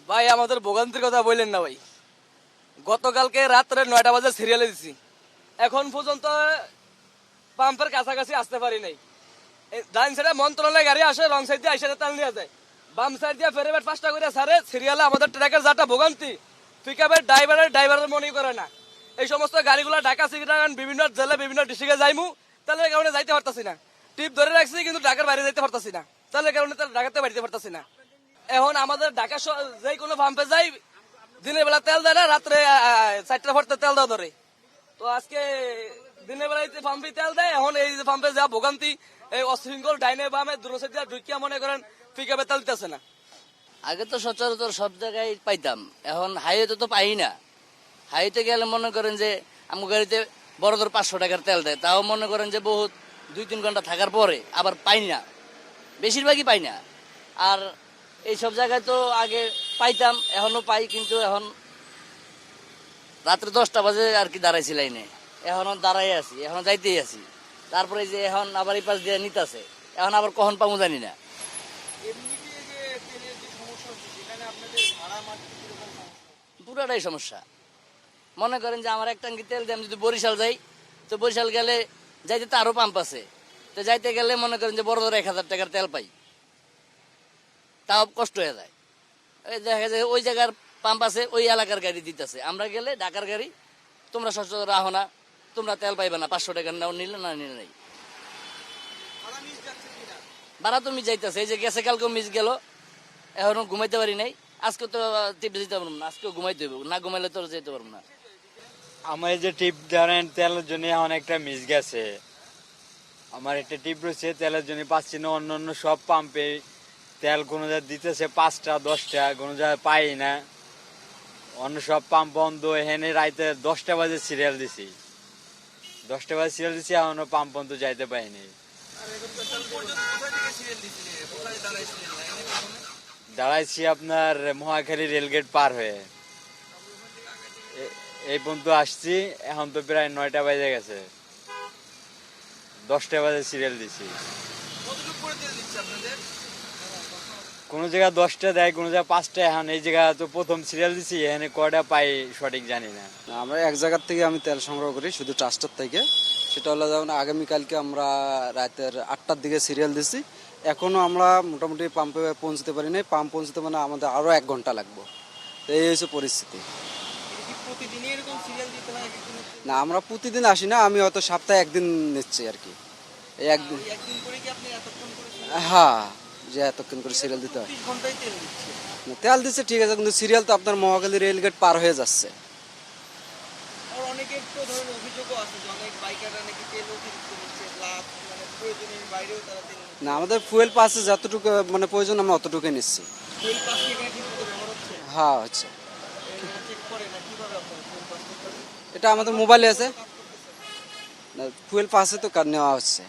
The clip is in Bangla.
ভাই আমাদের ভোগান্তির কথা বললেন না ভাই। গতকালকে রাত্রে 9টা বাজে সিরিয়ালে দিছি, এখন পর্যন্ত পাম্পের কাছাকাছি আসতে পারি নাই। ডাইন সাইডে মন্ত্রণালয় গাড়ি আসে, রং সাইড দিয়ে আইসা তেল নিয়ে যায়, বাম সাইড দিয়ে ফেরে বেট 5টা করে সারে সিরিয়ালে আমাদের ট্রাকের যাটা ভোগান্তি, পিকআপের ড্রাইভারের মনে করে না। এই সমস্ত গাড়িগুলো ঢাকা সিটির বিভিন্ন জেলা বিভিন্ন ডিস্ট্রিক্টে যাইমু, তাহলে কারণে যাইতে পারতাছি না। টিপ ধরে রাখছি কিন্তু ঢাকার বাইরে যাইতে পারতাছি না, তাহলে কারণে ঢাকাতে বাড়িতে পারতাছি না। এখন আমাদের ঢাকা যে কোনো পাম্পে যাই, দিনের বেলা তেল দেয় না, রাত্রে 4টা পড়তে তেল দেওয়া ধরে। তো আজকে দিনের বেলায় পাম্পে তেল দেয়, এখন এই যে পাম্পে যা ভোগান্তি, এই অশৃঙ্খল ডাইনে বামে দূরসাইড ঢুকিয়া মনে করেন পিকআপে তেল দিতেছে না। আগে তো সচরাচর সব জায়গায় পাইতাম, এখন হাইওয়েতে তো পাই না। হাইওয়েতে গেলে মনে করেন যে আমার গাড়িতে বড় ধর 500 টাকার তেল দেয়, তাও মনে করেন যে বহুত 2-3 ঘন্টা থাকার পরে আবার পাই না, বেশিরভাগই পাই না। আর এই সব জায়গায় তো আগে পাইতাম, এখনো পাই, কিন্তু এখন রাত্রে 10টা বাজে আর কি দাঁড়াইছি লাইনে, এখনো দাঁড়াই আছি, এখন যাইতেই আছি। তারপরে যে এখন আবার এই পাশ দিয়ে নিতেছে, এখন আবার কখন পাবো জানি না। পুরাটাই সমস্যা। মনে করেন যে আমার এক ট্যাঙ্কি তেল দিয়ে আমি যদি বরিশাল যাই, তো বরিশাল গেলে যাইতে তো আরো পাম্প আছে, তো যাইতে গেলে মনে করেন যে বড় ধরে 1000 টাকার তেল পাই, তাও কষ্ট হয়ে যায়। ওই দেখা যায় ওই জায়গার পাম্প আছে, ওই এলাকার গাড়ি দিতেছে, আমরা গেলে ঢাকার গাড়ি, তোমরা সচরাচর রাখো না, তোমরা তেল পাইবে না, 500 টাকা নাও, নিলে না নিলে নাই। ভাড়া তো মিস যাইতেছে, এই যে গেছে কালকেও মিস গেল, এখনো ঘুমাইতে পারি নাই। আজকে তো টিপে যেতে পারবো না, আজকেও ঘুমাইতে হবে, না ঘুমাইলে তো যেতে পারবো না। আমার এই যে টিপ ধরেন তেলের জন্য এখন একটা মিস গেছে, আমার একটা টিপ রয়েছে তেলের জন্য পাচ্ছি না। অন্য অন্য সব পাম্পে তেল কোনো জায়গায় দিতেছে 5টা 10টা, কোনো জায়গায় পাই না। অন্য সব পাম্প বন্ধ, এখানে রাইতে 10টা বাজে সিরিয়াল দিছি, 10টা বাজে সিরিয়াল দিছি, এখনো পাম্প বন্ধ যাইতে পাইনি। দাঁড়াইছি আপনার মহাখালী রেলগেট পার হয়ে, এই পর্যন্ত আসছি, এখন তো প্রায় 9টা বাজে গেছে, 10টা বাজে সিরিয়াল দিছি। কোন জায়গায় 10টা দেয়, কোন জায়গায় 5টা। এখন এই জায়গা তো প্রথম সিরিয়াল দিছি, এখানে কয়টা পাই সঠিক জানি না। আমরা এক জায়গার থেকে আমি তেল সংগ্রহ করি, শুধু ট্রাস্টার থেকে। সেটা হলো যেমন আগামীকালকে আমরা রাতের 8টার দিকে সিরিয়াল দিছি, এখনো আমরা মোটামুটি পাম্পে পৌঁছতে পারি নাই। পাম্প পৌঁছতে মানে আমাদের আরো 1 ঘন্টা লাগবে। তো এই হচ্ছে পরিস্থিতি। না, আমরা প্রতিদিন আসি না, আমি হয়তো সপ্তাহে একদিন নিচ্ছি আর কি। এই একদিন, হ্যাঁ, যে এতক্ষণ করে সিরিয়াল দিতে হয়। না, তেল দিচ্ছে ঠিক আছে, কিন্তু সিরিয়াল তো আপনার মহাখালী রেলগেট পার হয়ে যাচ্ছে। না, আমাদের ফুয়েল পাসে যতটুকু মানে প্রয়োজন আমরা অতটুকুই নিচ্ছি। হ্যাঁ, হচ্ছে। এটা আমাদের মোবাইলে আছে, ফুয়েল পাসে তো নেওয়া হচ্ছে।